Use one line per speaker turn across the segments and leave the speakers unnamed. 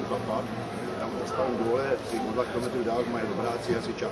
Zapat, tam zastavím dole, o 2 kilometry dál mají dobráci hasičák.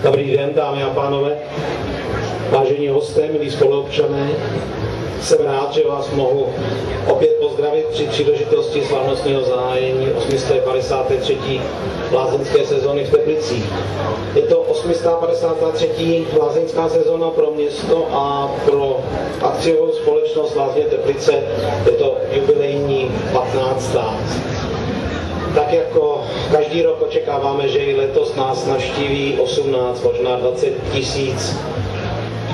Dobrý den, dámy a pánové, vážení hosté, milí spoluobčané. Jsem rád, že vás mohu opět pozdravit při příležitosti slavnostního zahájení 853. lázeňské sezóny v Teplicích. Je to 853. lázeňská sezóna pro město a pro akciovou společnost Lázně Teplice je to jubilejní 15. Tak jako každý rok očekáváme, že i letos nás navštíví 18, možná 20 tisíc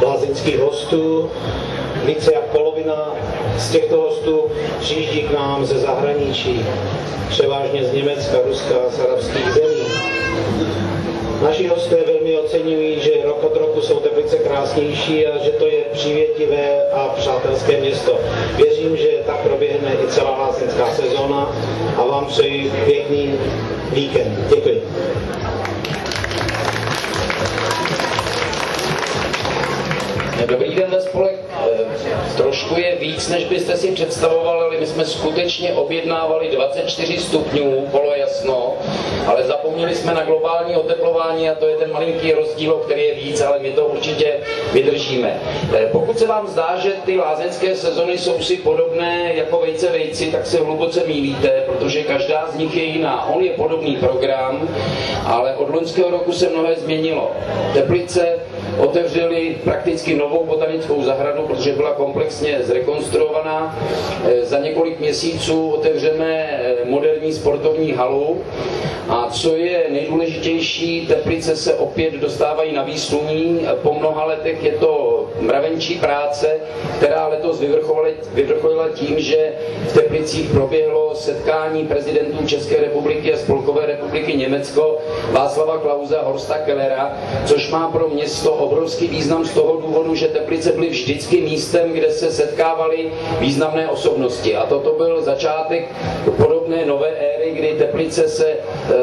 lázeňských hostů. Více jak polovina z těchto hostů přijíždí k nám ze zahraničí, převážně z Německa, Ruska a z arabských zemí. Naši hosté velmi oceňují, že rok od roku jsou Teplice krásnější a že to je přívětivé a přátelské město. Věřím, že tak proběhne i celá lázeňská sezóna a vám přeji pěkný víkend. Děkuji.
Dobrý den ve spolek. Trošku je víc, než byste si představovali, ale my jsme skutečně objednávali 24 stupňů, bylo jasno, ale zapomněli jsme na globální oteplování a to je ten malinký rozdíl, který je víc, ale my to určitě vydržíme. Pokud se vám zdá, že ty lázeňské sezony jsou si podobné jako vejce vejci, tak se hluboce mýlíte, protože každá z nich je jiná. On je podobný program, ale od loňského roku se mnohé změnilo. Teplice otevřeli prakticky novou botanickou zahradu, protože byla komplexně zrekonstruovaná. Za několik měsíců otevřeme moderní sportovní halu a co je nejdůležitější, Teplice se opět dostávají na výsluní. Po mnoha letech je to mravenčí práce, která letos vyvrcholila tím, že v Teplicích proběhlo setkání prezidentů České republiky a Spolkové republiky Německo Václava Klause a Horsta Kellera, což má pro město obrovský význam z toho důvodu, že Teplice byly vždycky místem, kde se setkávaly významné osobnosti. A toto byl začátek podobné nové éry, kdy Teplice se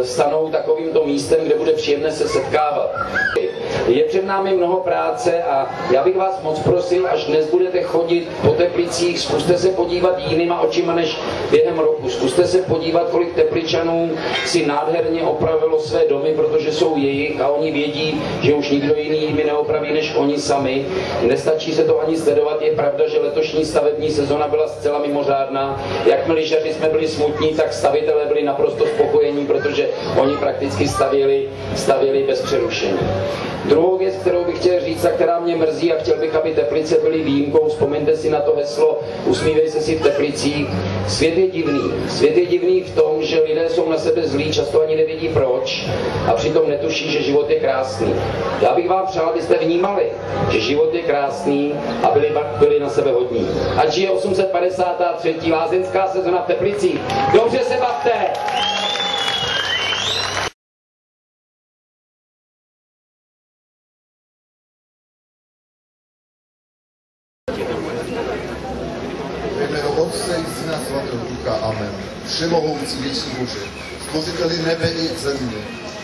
stanou takovýmto místem, kde bude příjemné se setkávat. Je před námi mnoho práce a já bych vás moc prosil, až dnes budete chodit po Teplicích, zkuste se podívat jinýma očima než během roku. Zkuste se podívat, kolik Tepličanů si nádherně opravilo své domy, protože jsou jejich a oni vědí, že už nikdo jiný jim neopraví než oni sami. Nestačí se to ani sledovat, je pravda, že letošní stavební sezona byla zcela mimořádná. Jak my lyžaři jsme byli smutní, tak stavitelé byli naprosto spokojení, protože oni prakticky stavěli bez přerušení. Druhou věc, kterou bych chtěl říct a která mě mrzí a chtěl bych, aby Teplice byly výjimkou, vzpomeňte si na to heslo Usmívej se si v Teplicích. Svět je divný. Svět je divný v tom, že lidé jsou na sebe zlí, často ani nevědí proč a přitom netuší, že život je krásný. Já bych vám přál, abyste vnímali, že život je krásný a byli na sebe hodní. Ať je 853. lázeňská sezona v Teplicích. Dobře se bavte!
Jméno Otce i Syna Svatého Ducha. Amen. Všemohoucí věčný Bože, stvořiteli nebe i země,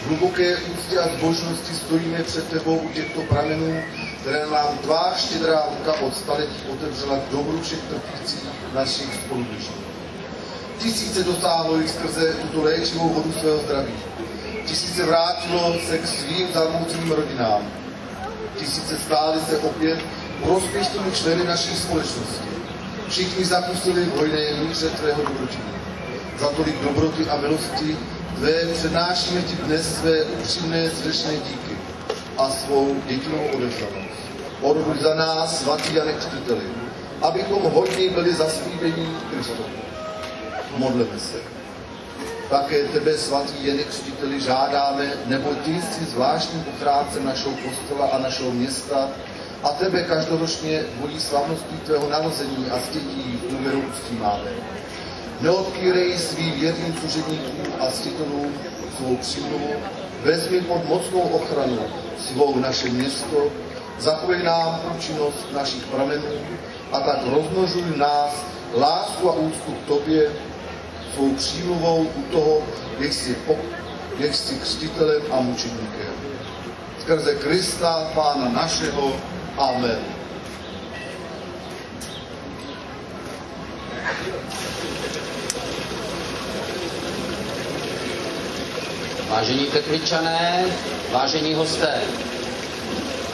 v hluboké úctě a zbožnosti stojíme před tebou u těchto pramenů, které nám tvá štědrá ruka od staletí otevřela k dobru všech trpících našich spoludušníků. Tisíce dosáhlo jich skrze tuto léčivou vodu svého zdraví. Tisíce vrátilo se k svým zarmouceným rodinám. Tisíce stály se opět prospěšnými členy naší společnosti. Všichni zakusili v hojné míře tvého dobročinu. Za tolik dobroty a milosti tvé přednášíme ti dnes své upřímné srdečné díky a svou dětinou odevzdanost. Odbuď za nás, svatý Jane Křtiteli, abychom hodně byli zaslíbení Kristovi. Modleme se. Také tebe, svatý Jane Křtiteli, žádáme, nebo ty jsi zvláštním ochránцем našeho kostela a našeho města a tebe každoročně volí slavností tvého narození a stětí v důvěru uctíváme. Neodpírej svým věrným služebníkům a ctitelům svou přímluvu, vezmi pod mocnou ochranu svou naše město, zachovej nám účinnost našich pramenů a tak rozmnožuj v nás lásku a úctu k tobě, svou přímluvou u toho, jak jsi křtitelem a mučedníkem. Skrze Krista, Pána našeho. Amen.
Vážení Tepličané, vážení hosté,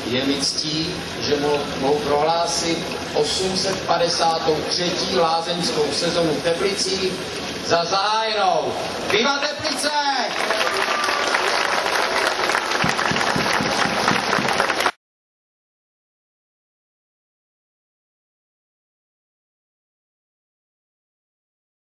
je mi ctí, že mohu prohlásit 853. lázeňskou sezonu v Teplicích za zahájenou. Viva Teplice!